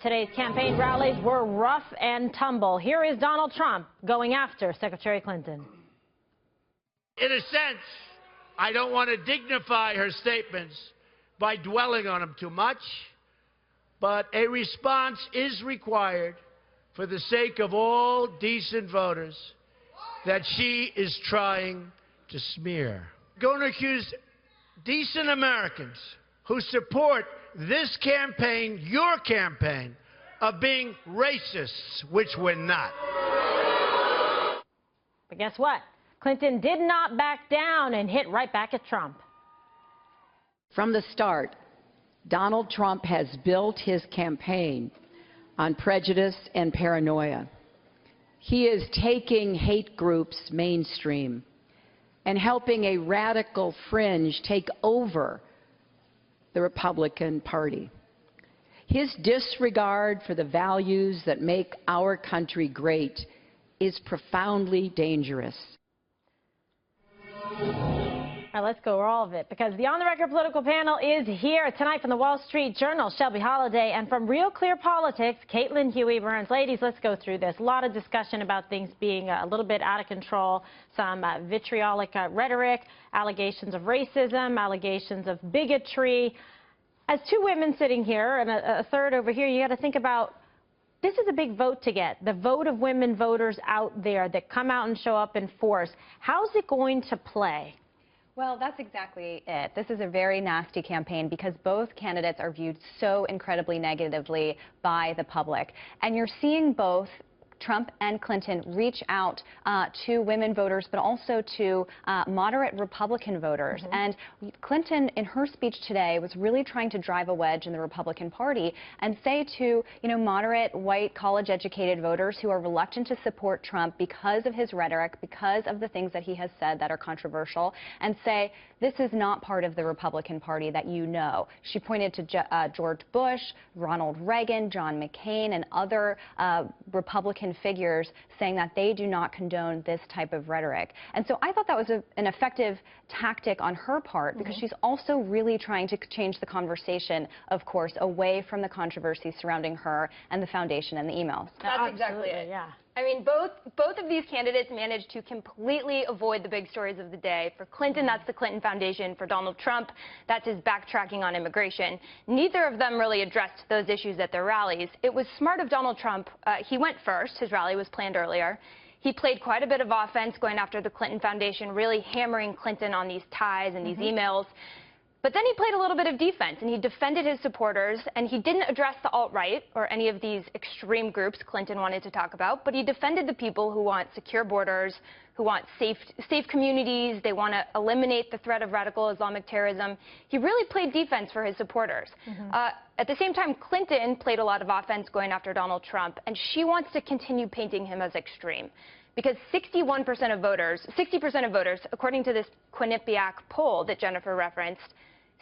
Today's campaign rallies were rough and tumble. Here is Donald Trump going after Secretary Clinton. In a sense, I don't want to dignify her statements by dwelling on them too much, but a response is required for the sake of all decent voters that she is trying to smear. Going to accuse decent Americans who support this campaign, your campaign, of being racists, which we're not. But guess what? Clinton did not back down and hit right back at Trump. From the start, Donald Trump has built his campaign on prejudice and paranoia. He is taking hate groups mainstream and helping a radical fringe take over the Republican Party. His disregard for the values that make our country great is profoundly dangerous. All right, let's go over all of it, because the On the Record political panel is here tonight from the Wall Street Journal, Shelby Holliday, and from Real Clear Politics, Caitlin Huey-Burns. Ladies, let's go through this. A lot of discussion about things being a little bit out of control, some vitriolic rhetoric, allegations of racism, allegations of bigotry. As two women sitting here and a third over here, you got to think about, this is a big vote to get, the vote of women voters out there that come out and show up in force. How's it going to play? Well, that's exactly it. This is a very nasty campaign because both candidates are viewed so incredibly negatively by the public. And you're seeing both Trump and Clinton reach out to women voters, but also to moderate Republican voters. And Clinton, in her speech today, was really trying to drive a wedge in the Republican Party and say to, moderate, white, college-educated voters who are reluctant to support Trump because of his rhetoric, because of the things that he has said that are controversial, and say, this is not part of the Republican Party that you know. She pointed to George Bush, Ronald Reagan, John McCain, and other Republican figures saying that they do not condone this type of rhetoric. And so I thought that was an effective tactic on her part, because she's also really trying to change the conversation, of course, away from the controversy surrounding her and the foundation and the emails. That's exactly it. Yeah. I mean, both of these candidates managed to completely avoid the big stories of the day. For Clinton, that's the Clinton Foundation. For Donald Trump, that's his backtracking on immigration. Neither of them really addressed those issues at their rallies. It was smart of Donald Trump. He went first. His rally was planned earlier. He played quite a bit of offense going after the Clinton Foundation, really hammering Clinton on these ties and these emails. But then he played a little bit of defense, and he defended his supporters, and he didn't address the alt-right or any of these extreme groups Clinton wanted to talk about, but he defended the people who want secure borders, who want safe communities. They want to eliminate the threat of radical Islamic terrorism. He really played defense for his supporters. At the same time, Clinton played a lot of offense going after Donald Trump, and she wants to continue painting him as extreme. Because 60% of voters, according to this Quinnipiac poll that Jennifer referenced,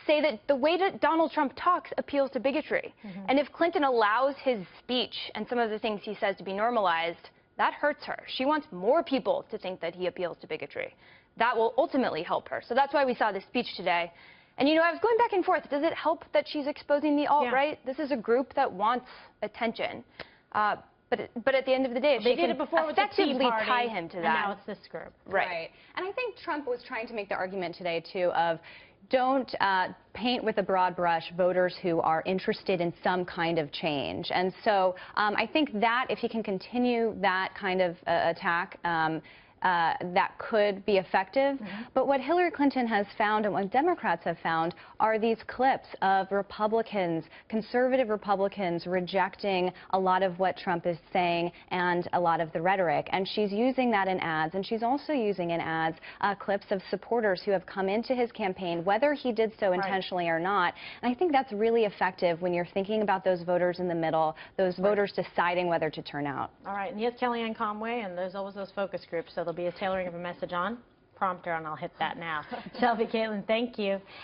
say that the way that Donald Trump talks appeals to bigotry. And if Clinton allows his speech and some of the things he says to be normalized, that hurts her. She wants more people to think that he appeals to bigotry. That will ultimately help her. So that's why we saw this speech today. And, I was going back and forth. Does it help that she's exposing the alt-right? Yeah. This is a group that wants attention. But at the end of the day, they did it before with the Tea Party, tie him to that. And now it's this group. Right. And I think Trump was trying to make the argument today, too, of don't paint with a broad brush voters who are interested in some kind of change. And so I think that if he can continue that kind of attack, that could be effective. But what Hillary Clinton has found and what Democrats have found are these clips of Republicans, conservative Republicans, rejecting a lot of what Trump is saying and a lot of the rhetoric. And she's using that in ads, and she's also using in ads clips of supporters who have come into his campaign, whether he did so intentionally or not. And I think that's really effective when you're thinking about those voters in the middle, those voters deciding whether to turn out. All right, and here's Kellyanne Conway, and there's always those focus groups, so there'll be a tailoring of a message on prompter, and I'll hit that now. Shelby, Caitlin, thank you.